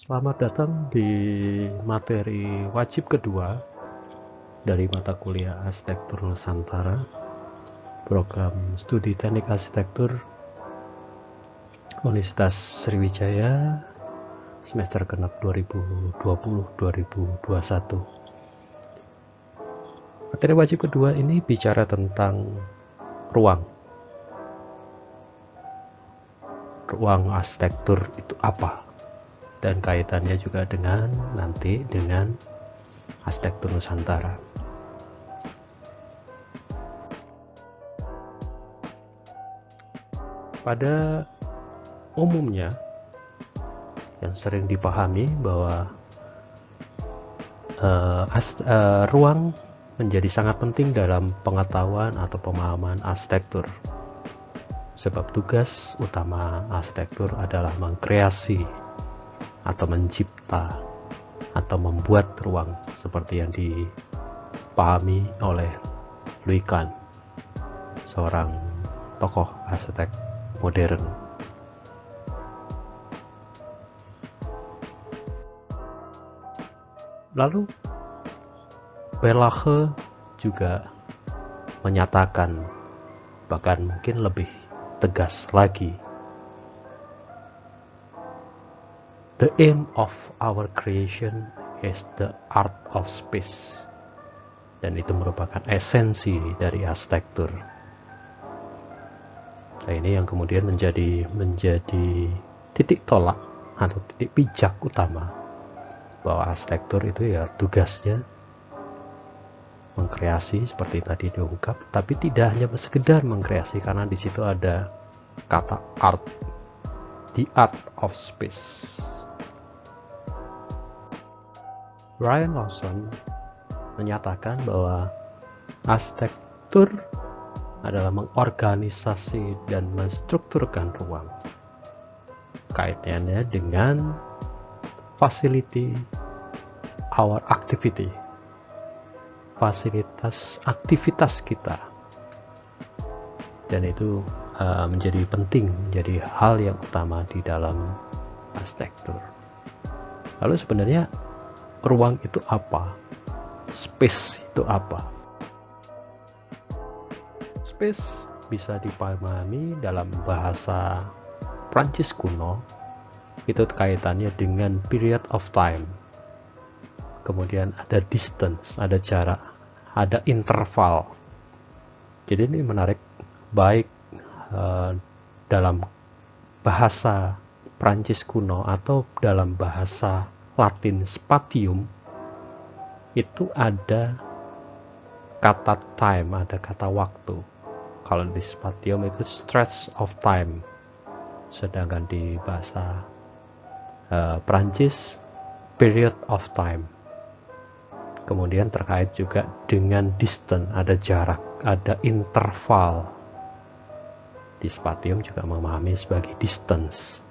Selamat datang di materi wajib kedua dari mata kuliah Arsitektur Nusantara, program studi teknik arsitektur Universitas Sriwijaya, semester genap 2020-2021. Materi wajib kedua ini bicara tentang ruang. Ruang arsitektur itu apa? Dan kaitannya juga dengan arsitektur Nusantara. Pada umumnya yang sering dipahami bahwa ruang menjadi sangat penting dalam pengetahuan atau pemahaman arsitektur. Sebab tugas utama arsitektur adalah mengkreasi atau mencipta atau membuat ruang seperti yang dipahami oleh Louis Kahn, seorang tokoh arsitek modern. Lalu Berlage juga menyatakan, bahkan mungkin lebih tegas lagi, the aim of our creation is the art of space. Dan itu merupakan esensi dari arsitektur. Nah, ini yang kemudian menjadi titik tolak atau titik pijak utama bahwa arsitektur itu ya tugasnya mengkreasi seperti tadi diungkap, tapi tidak hanya sekedar mengkreasi, karena di situ ada kata art, the art of space. Brian Lawson menyatakan bahwa arsitektur adalah mengorganisasi dan menstrukturkan ruang. Kaitannya dengan facility our activity, fasilitas aktivitas kita, dan itu menjadi penting, menjadi hal yang utama di dalam arsitektur. Lalu sebenarnya ruang itu apa? Space itu apa? Space bisa dipahami dalam bahasa Prancis kuno, itu kaitannya dengan period of time. Kemudian ada distance, ada jarak, ada interval. Jadi ini menarik, baik dalam bahasa Prancis kuno atau dalam bahasa Latin spatium, itu ada kata time, ada kata waktu. Kalau di spatium itu stretch of time, sedangkan di bahasa Prancis period of time. Kemudian terkait juga dengan distance, ada jarak, ada interval. Di spatium juga memahami sebagai distance.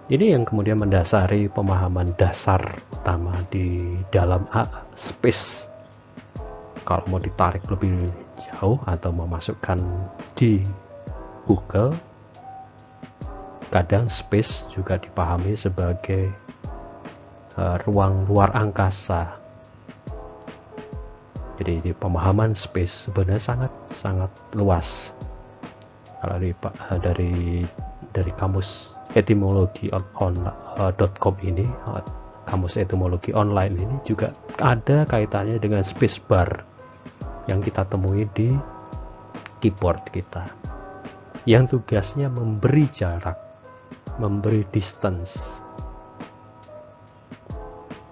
Ini yang kemudian mendasari pemahaman dasar utama di dalam space. Kalau mau ditarik lebih jauh atau memasukkan di Google, kadang space juga dipahami sebagai ruang luar angkasa. Jadi di pemahaman space sebenarnya sangat luas. Kalau dari kamus etimologi.com ini, kamus etimologi online ini juga ada kaitannya dengan space bar yang kita temui di keyboard kita, yang tugasnya memberi jarak, memberi distance.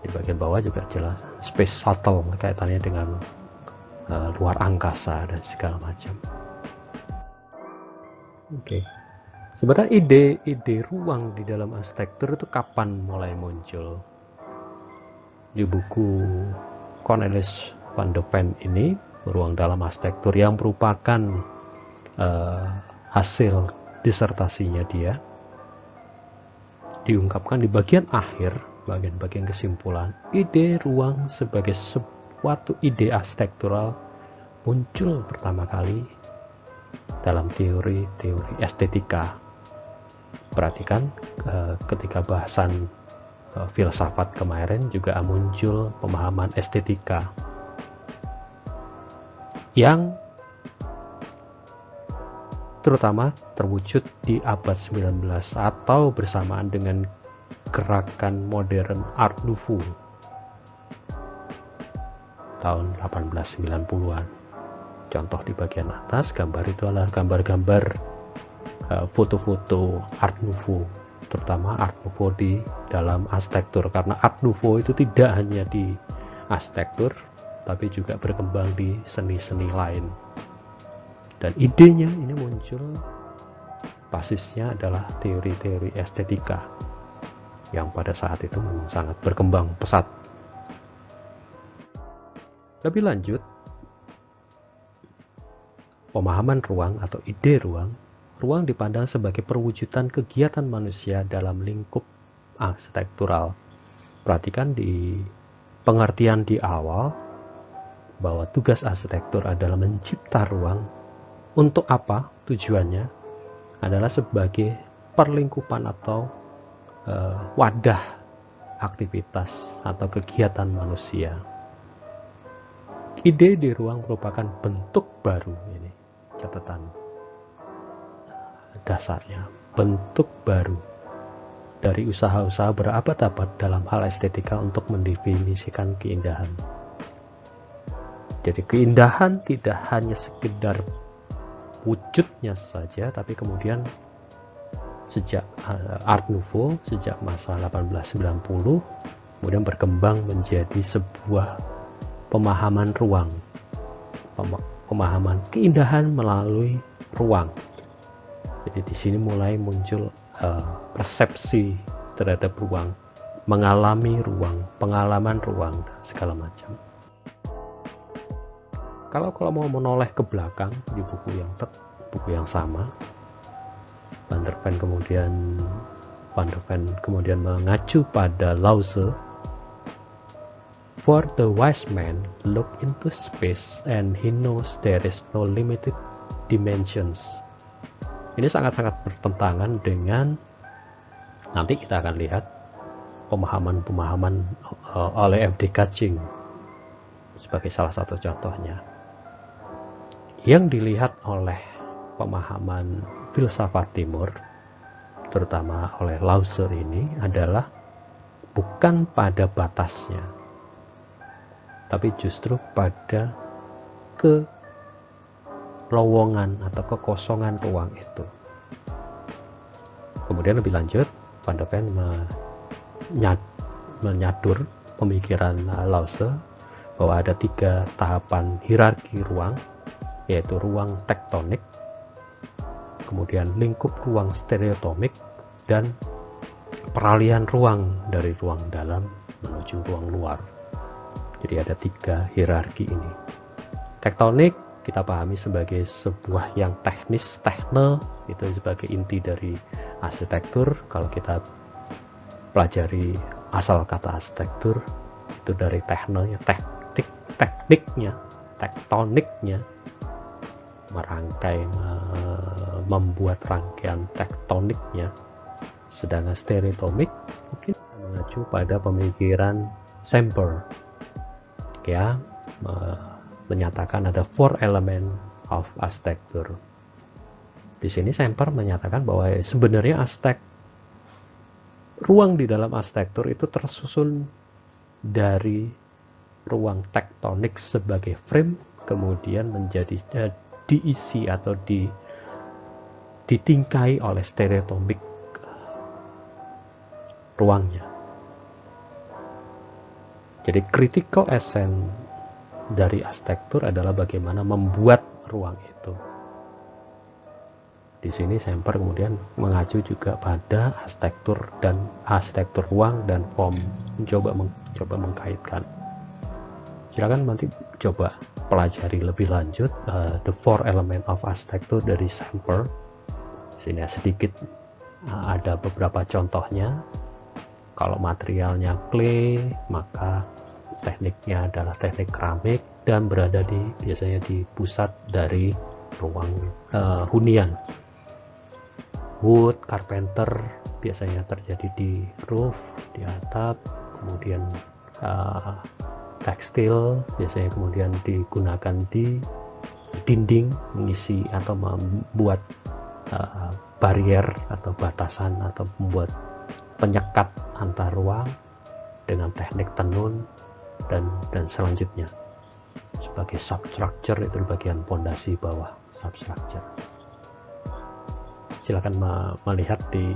Di bagian bawah juga jelas space shuttle, kaitannya dengan luar angkasa dan segala macam. Oke. Sebenarnya ide ruang di dalam arsitektur itu kapan mulai muncul? Di buku Cornelis van de Ven ini, Ruang dalam Arsitektur, yang merupakan hasil disertasinya dia, diungkapkan di bagian akhir, bagian kesimpulan, ide ruang sebagai suatu ide arsitektural muncul pertama kali dalam teori estetika. Perhatikan ketika bahasan filsafat kemarin juga muncul pemahaman estetika yang terutama terwujud di abad 19 atau bersamaan dengan gerakan modern Art Nouveau tahun 1890-an. Contoh di bagian atas gambar itu adalah gambar-gambar foto-foto Art Nouveau, terutama Art Nouveau di dalam arsitektur, karena Art Nouveau itu tidak hanya di arsitektur tapi juga berkembang di seni-seni lain. Dan idenya ini muncul, basisnya adalah teori-teori estetika yang pada saat itu memang sangat berkembang pesat. Lebih lanjut, pemahaman ruang atau ide ruang dipandang sebagai perwujudan kegiatan manusia dalam lingkup arsitektural. Perhatikan di pengertian di awal bahwa tugas arsitektur adalah mencipta ruang. Untuk apa tujuannya? Adalah sebagai perlingkupan atau wadah aktivitas atau kegiatan manusia. Ide di ruang merupakan bentuk baru, ini catatan dasarnya, bentuk baru dari usaha-usaha berabad-abad dalam hal estetika untuk mendefinisikan keindahan. Jadi keindahan tidak hanya sekedar wujudnya saja, tapi kemudian sejak Art Nouveau, sejak masa 1890, kemudian berkembang menjadi sebuah pemahaman ruang, pemahaman keindahan melalui ruang. Jadi di sini mulai muncul persepsi terhadap ruang, mengalami ruang, pengalaman ruang, dan segala macam. Kalau mau menoleh ke belakang di buku yang sama, Van der Ven kemudian mengacu pada Lao Tzu. For the wise man look into space and he knows there is no limited dimensions. Ini sangat-sangat bertentangan dengan, nanti kita akan lihat pemahaman oleh F.D. Kaching sebagai salah satu contohnya. Yang dilihat oleh pemahaman filsafat timur, terutama oleh Lao Tzu ini, adalah bukan pada batasnya, tapi justru pada kelowongan atau kekosongan ruang itu. Kemudian lebih lanjut, Van der Ven menyadur pemikiran Lao Tzu bahwa ada 3 tahapan hierarki ruang, yaitu ruang tektonik, kemudian lingkup ruang stereotomik, dan peralihan ruang dari ruang dalam menuju ruang luar. Jadi ada 3 hierarki ini. Tektonik kita pahami sebagai sebuah yang teknis, tekne, itu sebagai inti dari arsitektur. Kalau kita pelajari asal kata arsitektur, itu dari teknenya, tekniknya, tektoniknya, merangkai, membuat rangkaian tektoniknya. Sedangkan stereotomik mungkin mengacu pada pemikiran Semper, ya, menyatakan ada 4 element of architecture. Di sini Semper menyatakan bahwa sebenarnya ruang di dalam arsitektur itu tersusun dari ruang tektonik sebagai frame, kemudian menjadi diisi atau ditingkai oleh stereotomik ruangnya. Jadi critical essence dari arsitektur adalah bagaimana membuat ruang itu. Di sini Semper kemudian mengacu juga pada arsitektur ruang dan form, mencoba mengkaitkan. Silakan nanti coba pelajari lebih lanjut the 4 element of architecture dari Semper. Sini sedikit ada beberapa contohnya. Kalau materialnya clay, maka tekniknya adalah teknik keramik dan berada biasanya di pusat dari ruang hunian. Wood, carpenter, biasanya terjadi di roof, di atap, kemudian tekstil biasanya kemudian digunakan di dinding, mengisi atau membuat barrier atau batasan atau membuat penyekat antar ruang dengan teknik tenun dan selanjutnya sebagai substructure, itu bagian pondasi bawah substructure. Silakan melihat di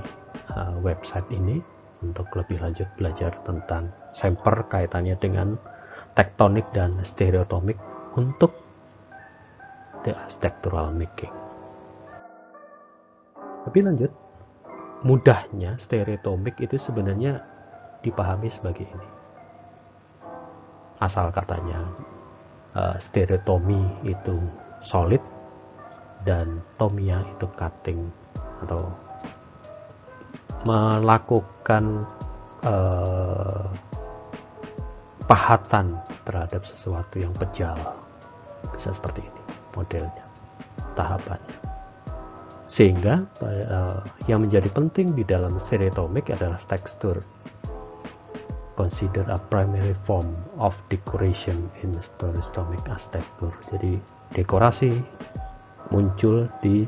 website ini untuk lebih lanjut belajar tentang Semper kaitannya dengan tektonik dan stereotomik untuk the architectural making. Lebih lanjut, mudahnya stereotomik itu sebenarnya dipahami sebagai ini. Asal katanya stereotomi itu solid dan tomia itu cutting atau melakukan pahatan terhadap sesuatu yang pejal. Bisa seperti ini modelnya, tahapannya. Sehingga yang menjadi penting di dalam stereotomik adalah tekstur. Consider a primary form of decoration in stereotomic architecture. Jadi dekorasi muncul di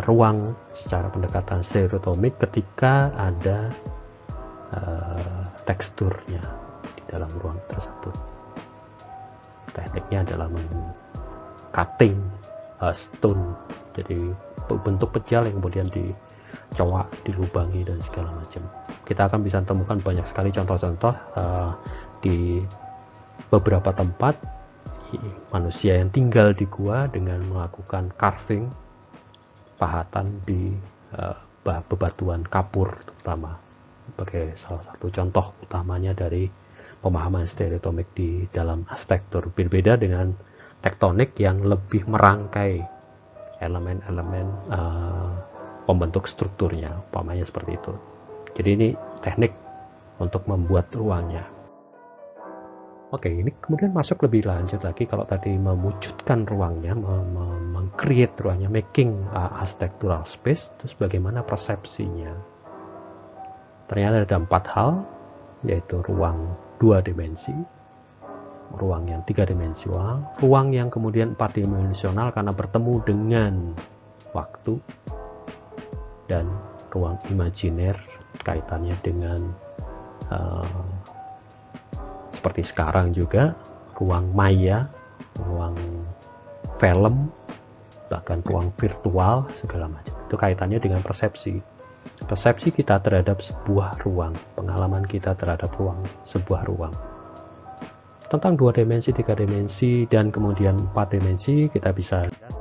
ruang secara pendekatan stereotomik ketika ada teksturnya di dalam ruang tersebut. Tekniknya adalah cutting stone, jadi bentuk pejal yang kemudian dicowak, dilubangi dan segala macam. Kita akan bisa temukan banyak sekali contoh-contoh di beberapa tempat manusia yang tinggal di gua dengan melakukan carving, pahatan di bebatuan kapur terutama, sebagai salah satu contoh utamanya dari pemahaman stereotomik di dalam arsitektur. Berbeda dengan tektonik yang lebih merangkai elemen-elemen pembentuk strukturnya, umpamanya seperti itu. Jadi ini teknik untuk membuat ruangnya. Oke, ini kemudian masuk lebih lanjut lagi. Kalau tadi mewujudkan ruangnya, meng-create ruangnya, making architectural space, terus bagaimana persepsinya? Ternyata ada 4 hal, yaitu ruang 2 dimensi, ruang yang 3 dimensional, ruang yang kemudian 4 dimensional karena bertemu dengan waktu, dan ruang imajiner kaitannya dengan seperti sekarang juga ruang maya, ruang film, bahkan ruang virtual segala macam. Itu kaitannya dengan persepsi kita terhadap sebuah ruang, pengalaman kita terhadap sebuah ruang. Tentang 2 dimensi, 3 dimensi, dan kemudian 4 dimensi kita bisa lihat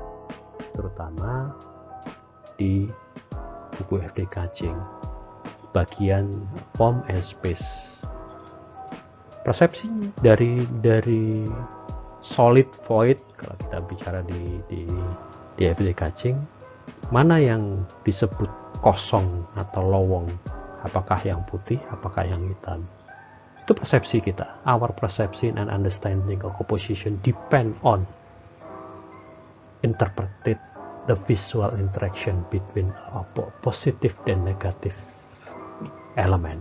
terutama di buku F.D. Kaching, bagian form and space. Persepsi dari solid void, kalau kita bicara di F.D. Kaching, mana yang disebut kosong atau lowong, apakah yang putih, apakah yang hitam. Itu persepsi kita. Our perception and understanding of composition depend on interpreted the visual interaction between positive dan negative element.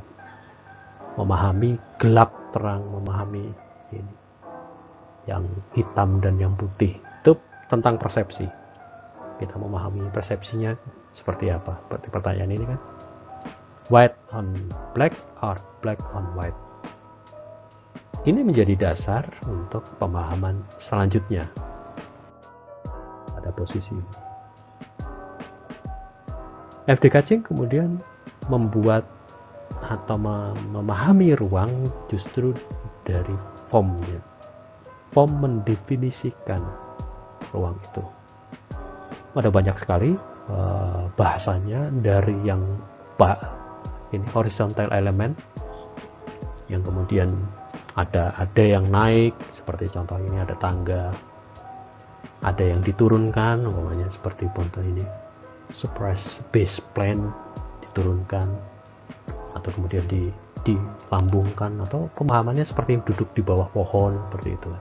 Memahami gelap terang, memahami ini yang hitam dan yang putih, itu tentang persepsi. Kita memahami persepsinya seperti apa. Seperti pertanyaan ini kan, white on black or black on white. Ini menjadi dasar untuk pemahaman selanjutnya pada posisi ini. F.D. Kaching kemudian membuat atau memahami ruang justru dari formnya. Form mendefinisikan ruang itu. Ada banyak sekali bahasanya, dari yang ini horizontal element yang kemudian ada yang naik, seperti contoh ini ada tangga, ada yang diturunkan, umpamanya seperti contoh ini suppress base plan, diturunkan atau kemudian dilambungkan, atau pemahamannya seperti duduk di bawah pohon, seperti itu.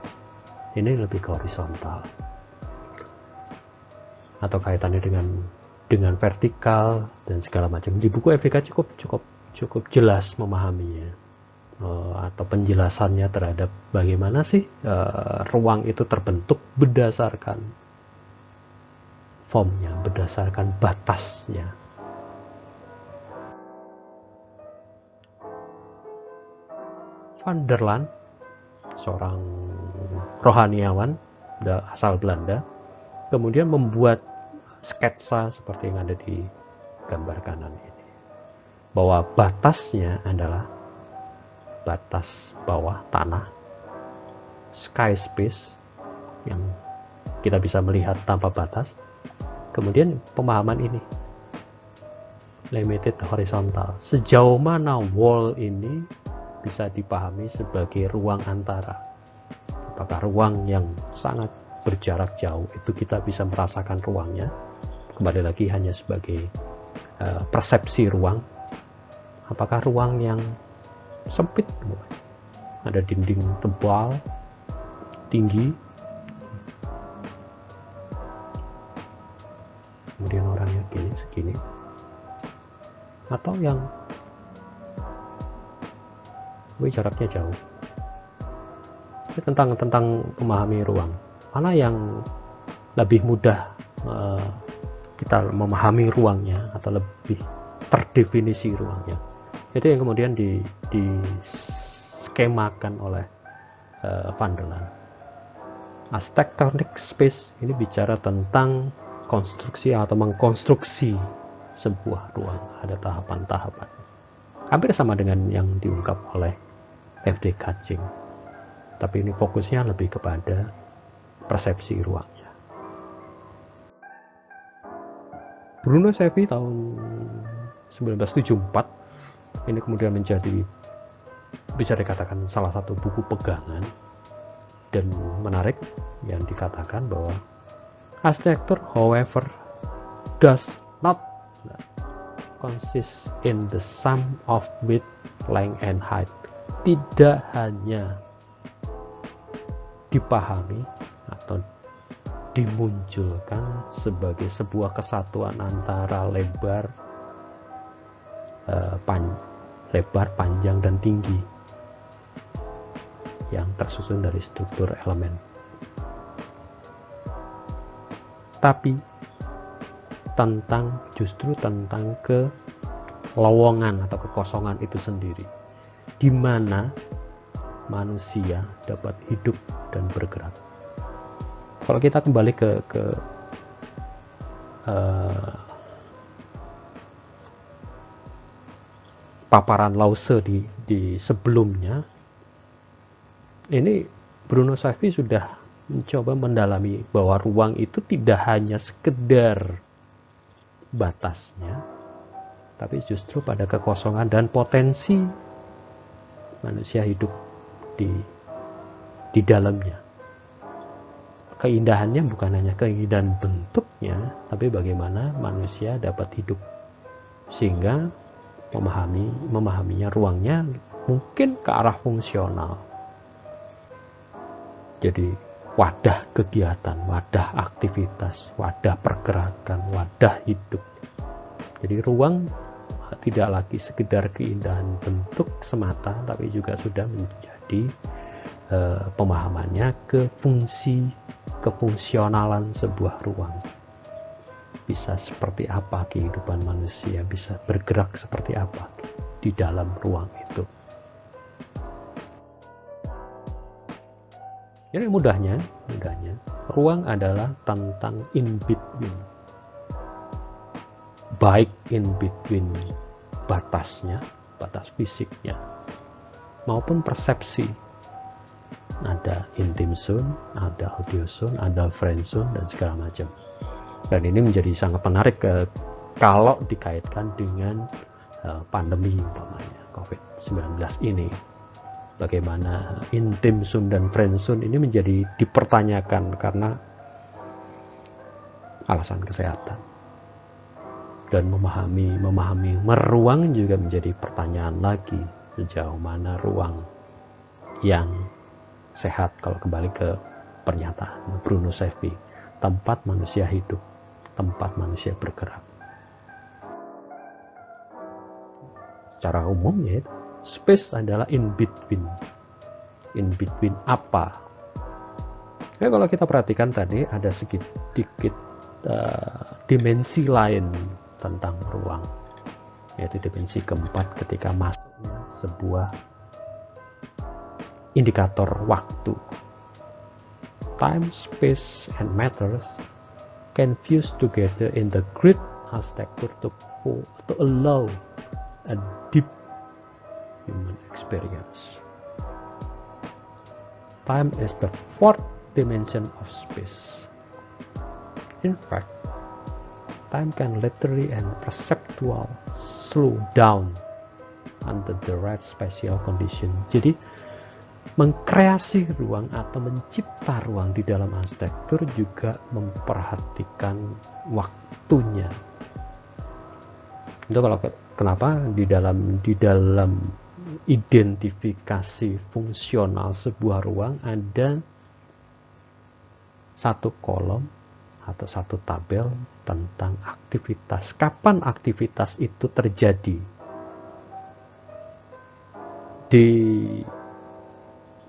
Ini lebih ke horizontal, atau kaitannya dengan dengan vertikal dan segala macam. Di buku FBK cukup jelas memahaminya, atau penjelasannya terhadap bagaimana sih ruang itu terbentuk berdasarkan formnya, berdasarkan batasnya. Van der Laan, seorang rohaniawan asal Belanda, kemudian membuat sketsa seperti yang ada di gambar kanan ini, bahwa batasnya adalah batas bawah tanah, sky space yang kita bisa melihat tanpa batas, kemudian pemahaman ini limited horizontal, sejauh mana wall ini bisa dipahami sebagai ruang antara. Apakah ruang yang sangat berjarak jauh itu kita bisa merasakan ruangnya, kembali lagi hanya sebagai persepsi ruang. Apakah ruang yang sempit, ada dinding tebal, tinggi, kemudian orangnya segini, atau yang jaraknya jauh. Ini tentang memahami ruang, mana yang lebih mudah kita memahami ruangnya atau lebih terdefinisi ruangnya. Itu yang kemudian diskemakan oleh Van der Laan. Architectonic space ini bicara tentang konstruksi atau mengkonstruksi sebuah ruang, ada tahapan-tahapan. Hampir sama dengan yang diungkap oleh F.D. Kaching, tapi ini fokusnya lebih kepada persepsi ruangnya. Bruno Sevi tahun 1974 ini kemudian menjadi, bisa dikatakan, salah satu buku pegangan, dan menarik yang dikatakan bahwa arsitektur, however, does not consist in the sum of width, length, and height. Tidak hanya dipahami atau dimunculkan sebagai sebuah kesatuan antara lebar, panjang, dan tinggi yang tersusun dari struktur elemen, tapi justru tentang kelowongan atau kekosongan itu sendiri, di mana manusia dapat hidup dan bergerak. Kalau kita kembali ke paparan Lao Tse di sebelumnya, ini Bruno Sevi sudah mencoba mendalami bahwa ruang itu tidak hanya sekedar batasnya, tapi justru pada kekosongan dan potensi manusia hidup di dalamnya. Keindahannya bukan hanya keindahan bentuknya, tapi bagaimana manusia dapat hidup, sehingga memahaminya ruangnya mungkin ke arah fungsional. Jadi wadah kegiatan, wadah aktivitas, wadah pergerakan, wadah hidup. Jadi ruang tidak lagi sekedar keindahan bentuk semata, tapi juga sudah menjadi pemahamannya ke kefungsionalan sebuah ruang. Bisa seperti apa kehidupan manusia, bisa bergerak seperti apa di dalam ruang itu. Jadi mudahnya, ruang adalah tentang in between. Baik in between batasnya, batas fisiknya, maupun persepsi. Ada intim zone, ada audio zone, ada friend zone, dan segala macam. Dan ini menjadi sangat menarik kalau dikaitkan dengan pandemi umpamanya COVID-19 ini. Bagaimana intim zone dan friend zone ini menjadi dipertanyakan karena alasan kesehatan. Dan memahami meruang juga menjadi pertanyaan lagi, sejauh mana ruang yang sehat. Kalau kembali ke pernyataan Bruno Sevi, tempat manusia hidup, tempat manusia bergerak. secara umum, yaitu space adalah in between. In between apa? Ya, kalau kita perhatikan tadi ada sedikit dimensi lain tentang ruang, yaitu dimensi keempat ketika masuknya sebuah indikator waktu. Time, space, and matters can fuse together in the grid architecture to allow a deep human experience. Time is the fourth dimension of space. In fact, time can literally and perceptual slow down under the right spatial condition. Jadi, mengkreasi ruang atau mencipta ruang di dalam arsitektur juga memperhatikan waktunya. Itu kalau kenapa di dalam identifikasi fungsional sebuah ruang ada satu kolom atau satu tabel tentang aktivitas. Kapan aktivitas itu terjadi? Di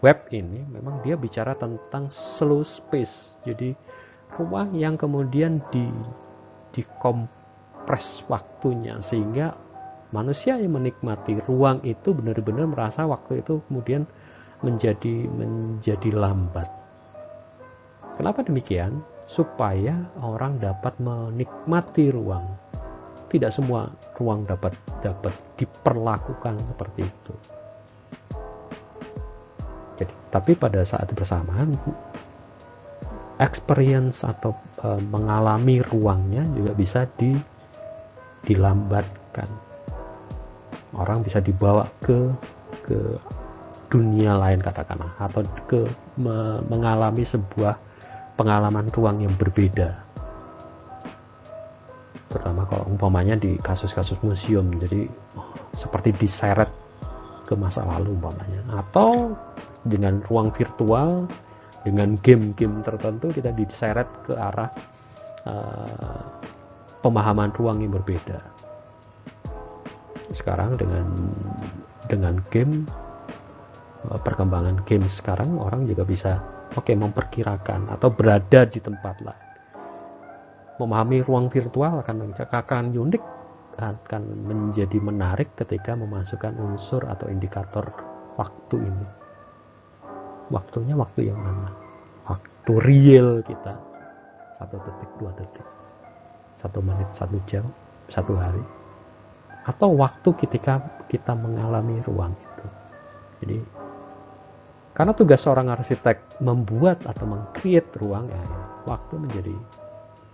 web ini memang dia bicara tentang slow space. Jadi ruang yang kemudian dikompres waktunya sehingga manusia yang menikmati ruang itu benar-benar merasa waktu itu kemudian menjadi lambat. Kenapa demikian? Supaya orang dapat menikmati ruang. Tidak semua ruang dapat diperlakukan seperti itu. Jadi, tapi pada saat bersamaan experience atau mengalami ruangnya juga bisa dilambatkan. Orang bisa dibawa ke dunia lain katakanlah, atau mengalami sebuah pengalaman ruang yang berbeda. Terutama kalau umpamanya di kasus-kasus museum, jadi seperti diseret ke masa lalu umpamanya, atau dengan ruang virtual, dengan game-game tertentu kita diseret ke arah pemahaman ruang yang berbeda. Sekarang dengan game, perkembangan game sekarang, orang juga bisa memperkirakan atau berada di tempat lain. Memahami ruang virtual akan unik, akan menjadi menarik ketika memasukkan unsur atau indikator waktu ini. Waktunya waktu yang mana? Waktu real kita, 1 detik, 2 detik, 1 menit, 1 jam, 1 hari, atau waktu ketika kita mengalami ruang itu. Jadi karena tugas seorang arsitek membuat atau meng-create ruang, ya, waktu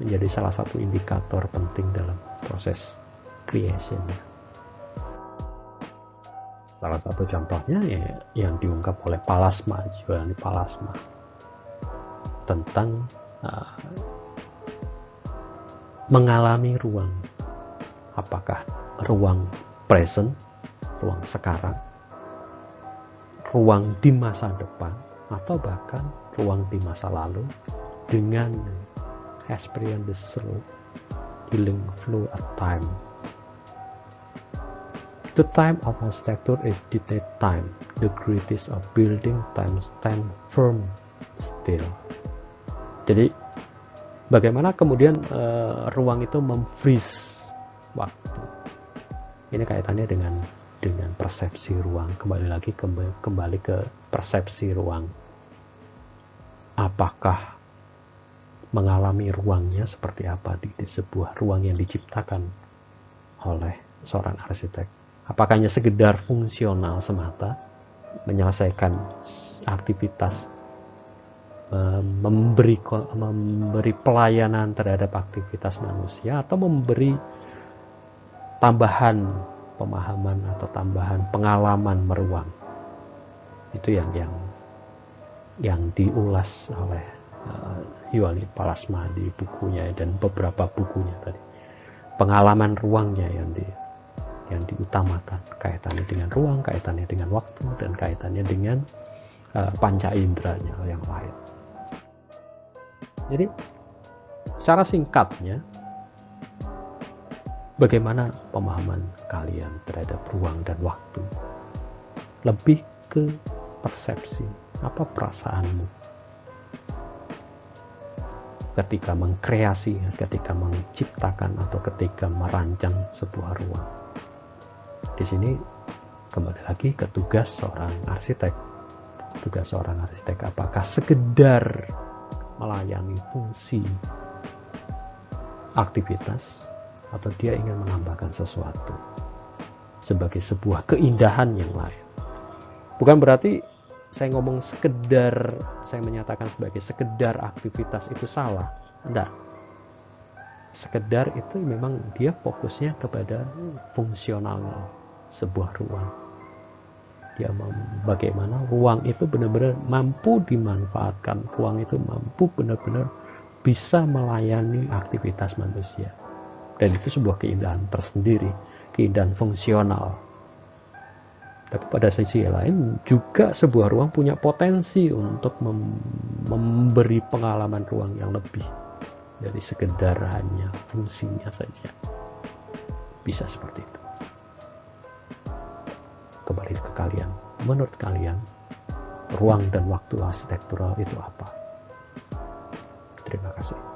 menjadi salah satu indikator penting dalam proses creation. Salah satu contohnya ya, yang diungkap oleh Pallasmaa, Giovanni Pallasmaa, tentang mengalami ruang. Apakah ruang present, ruang sekarang, ruang di masa depan, atau bahkan ruang di masa lalu, dengan experience the slow healing flow of time. The time of architecture is detailed time. The greatest of building time stand firm still. Jadi bagaimana kemudian ruang itu memfreeze waktu. Ini kaitannya dengan persepsi ruang. Kembali ke persepsi ruang. Apakah mengalami ruangnya seperti apa di sebuah ruang yang diciptakan oleh seorang arsitek? Apakah hanya sekedar fungsional semata, menyelesaikan aktivitas, memberi pelayanan terhadap aktivitas manusia, atau memberi tambahan pemahaman atau tambahan pengalaman meruang? Itu yang diulas oleh Giovanni Pallasmaa di bukunya dan beberapa bukunya tadi. Pengalaman ruangnya yang diutamakan, kaitannya dengan ruang, kaitannya dengan waktu, dan kaitannya dengan panca inderanya yang lain. Jadi secara singkatnya, Bagaimana pemahaman kalian terhadap ruang dan waktu? Lebih ke persepsi, apa perasaanmu ketika mengkreasi, ketika menciptakan, atau ketika merancang sebuah ruang? Di sini kembali lagi ke tugas seorang arsitek. Tugas seorang arsitek apakah sekedar melayani fungsi aktivitas, atau dia ingin menambahkan sesuatu sebagai sebuah keindahan yang lain. Bukan berarti saya ngomong sekedar, saya menyatakan sebagai sekedar aktivitas itu salah. Enggak. Sekedar itu memang dia fokusnya kepada fungsional sebuah ruang. Dia bagaimana ruang itu benar-benar mampu dimanfaatkan, ruang itu mampu benar-benar bisa melayani aktivitas manusia. Dan itu sebuah keindahan tersendiri, keindahan fungsional. Tapi pada sisi lain juga sebuah ruang punya potensi untuk memberi pengalaman ruang yang lebih dari sekedar hanya fungsinya saja. Bisa seperti itu. Kembali ke kalian. Menurut kalian, ruang dan waktu arsitektural itu apa? Terima kasih.